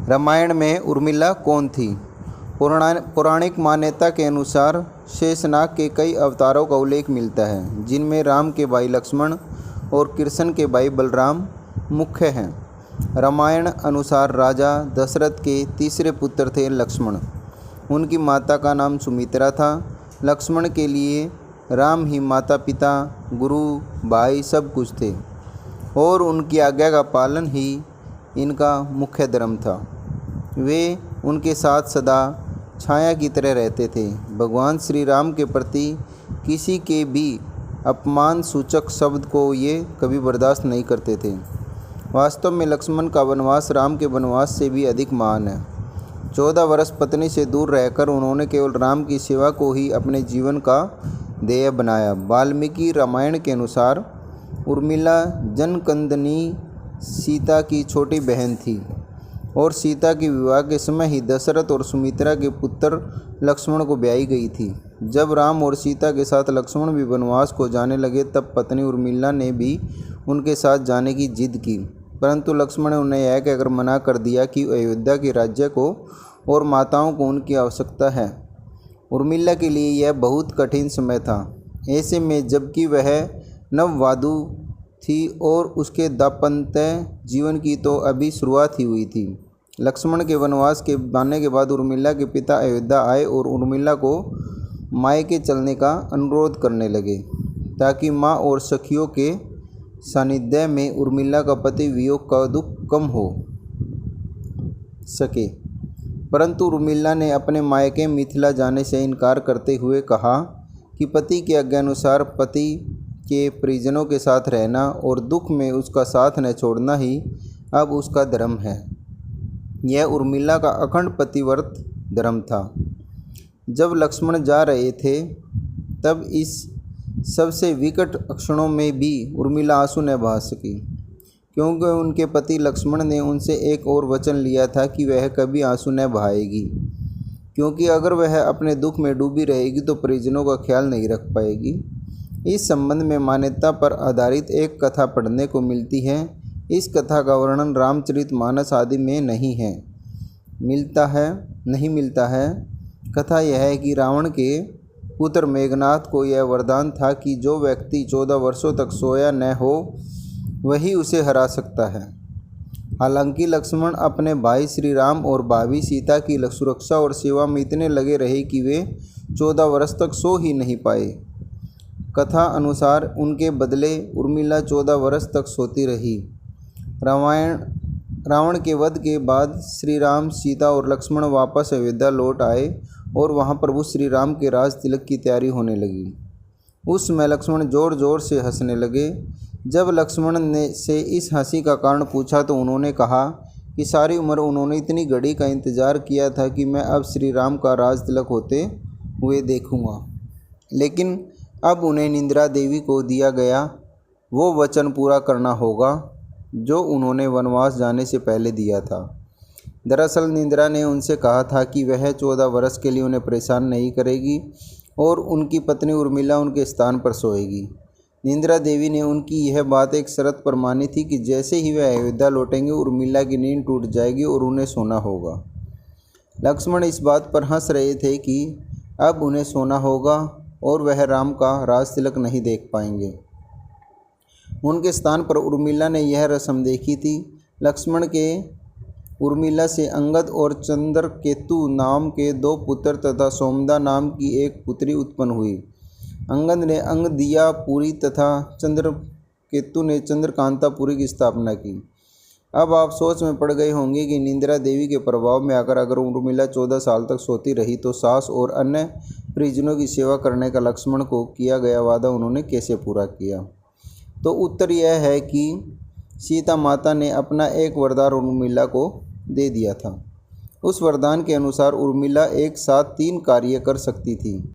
रामायण में उर्मिला कौन थी? पौराणिक मान्यता के अनुसार शेषनाग के कई अवतारों का उल्लेख मिलता है, जिनमें राम के भाई लक्ष्मण और कृष्ण के भाई बलराम मुख्य हैं। रामायण अनुसार राजा दशरथ के तीसरे पुत्र थे लक्ष्मण। उनकी माता का नाम सुमित्रा था। लक्ष्मण के लिए राम ही माता पिता, गुरु, भाई सब कुछ थे और उनकी आज्ञा का पालन ही इनका मुख्य धर्म था। वे उनके साथ सदा छाया की तरह रहते थे। भगवान श्री राम के प्रति किसी के भी अपमान सूचक शब्द को ये कभी बर्दाश्त नहीं करते थे। वास्तव में लक्ष्मण का वनवास राम के वनवास से भी अधिक महान है। 14 वर्ष पत्नी से दूर रहकर उन्होंने केवल राम की सेवा को ही अपने जीवन का ध्येय बनाया। वाल्मीकि रामायण के अनुसार उर्मिला जनकंदनी सीता की छोटी बहन थी और सीता के विवाह के समय ही दशरथ और सुमित्रा के पुत्र लक्ष्मण को ब्याही गई थी। जब राम और सीता के साथ लक्ष्मण भी वनवास को जाने लगे, तब पत्नी उर्मिला ने भी उनके साथ जाने की जिद की, परंतु लक्ष्मण ने उन्हें यह कहकर मना कर दिया कि अयोध्या के राज्य को और माताओं को उनकी आवश्यकता है। उर्मिला के लिए यह बहुत कठिन समय था। ऐसे में जबकि वह नववधू थी और उसके दाम्पत्य जीवन की तो अभी शुरुआत ही हुई थी। लक्ष्मण के वनवास के आने के बाद उर्मिला के पिता अयोध्या आए और उर्मिला को मायके चलने का अनुरोध करने लगे, ताकि माँ और सखियों के सानिध्य में उर्मिला का पति वियोग का दुख कम हो सके। परंतु उर्मिला ने अपने मायके मिथिला जाने से इनकार करते हुए कहा कि पति की आज्ञानुसार पति के परिजनों के साथ रहना और दुख में उसका साथ न छोड़ना ही अब उसका धर्म है। यह उर्मिला का अखंड पतिव्रत धर्म था। जब लक्ष्मण जा रहे थे, तब इस सबसे विकट क्षणों में भी उर्मिला आंसू न बहा सकी, क्योंकि उनके पति लक्ष्मण ने उनसे एक और वचन लिया था कि वह कभी आंसू न बहाएगी, क्योंकि अगर वह अपने दुख में डूबी रहेगी तो परिजनों का ख्याल नहीं रख पाएगी। इस संबंध में मान्यता पर आधारित एक कथा पढ़ने को मिलती है। इस कथा का वर्णन रामचरितमानस आदि में नहीं मिलता है। कथा यह है कि रावण के पुत्र मेघनाथ को यह वरदान था कि जो व्यक्ति 14 वर्षों तक सोया न हो, वही उसे हरा सकता है। हालांकि लक्ष्मण अपने भाई श्री राम और भाभी सीता की सुरक्षा और सेवा में इतने लगे रहे कि वे 14 वर्ष तक सो ही नहीं पाए। कथा अनुसार उनके बदले उर्मिला 14 वर्ष तक सोती रही। रावण के वध के बाद श्री राम, सीता और लक्ष्मण वापस अयोध्या लौट आए और वहां प्रभु श्री राम के राज तिलक की तैयारी होने लगी। उस समय लक्ष्मण जोर जोर से हंसने लगे। जब लक्ष्मण ने से इस हंसी का कारण पूछा तो उन्होंने कहा कि सारी उम्र उन्होंने इतनी घड़ी का इंतजार किया था कि मैं अब श्री राम का राज तिलक होते हुए देखूंगा, लेकिन अब उन्हें निंद्रा देवी को दिया गया वो वचन पूरा करना होगा जो उन्होंने वनवास जाने से पहले दिया था। दरअसल निंद्रा ने उनसे कहा था कि वह 14 वर्ष के लिए उन्हें परेशान नहीं करेगी और उनकी पत्नी उर्मिला उनके स्थान पर सोएगी। निंद्रा देवी ने उनकी यह बात एक शर्त पर मानी थी कि जैसे ही वह अयोध्या लौटेंगे, उर्मिला की नींद टूट जाएगी और उन्हें सोना होगा। लक्ष्मण इस बात पर हंस रहे थे कि अब उन्हें सोना होगा और वह राम का राज तिलक नहीं देख पाएंगे। उनके स्थान पर उर्मिला ने यह रस्म देखी थी। लक्ष्मण के उर्मिला से अंगद और चंद्रकेतु नाम के 2 पुत्र तथा सोमदा नाम की एक पुत्री उत्पन्न हुई। अंगद ने अंगदियापुरी तथा चंद्रकेतु ने चंद्रकांतापुरी की स्थापना की। अब आप सोच में पड़ गए होंगे कि निंद्रा देवी के प्रभाव में आकर अगर उर्मिला 14 साल तक सोती रही तो सास और अन्य परिजनों की सेवा करने का लक्ष्मण को किया गया वादा उन्होंने कैसे पूरा किया? तो उत्तर यह है कि सीता माता ने अपना एक वरदान उर्मिला को दे दिया था। उस वरदान के अनुसार उर्मिला एक साथ 3 कार्य कर सकती थी।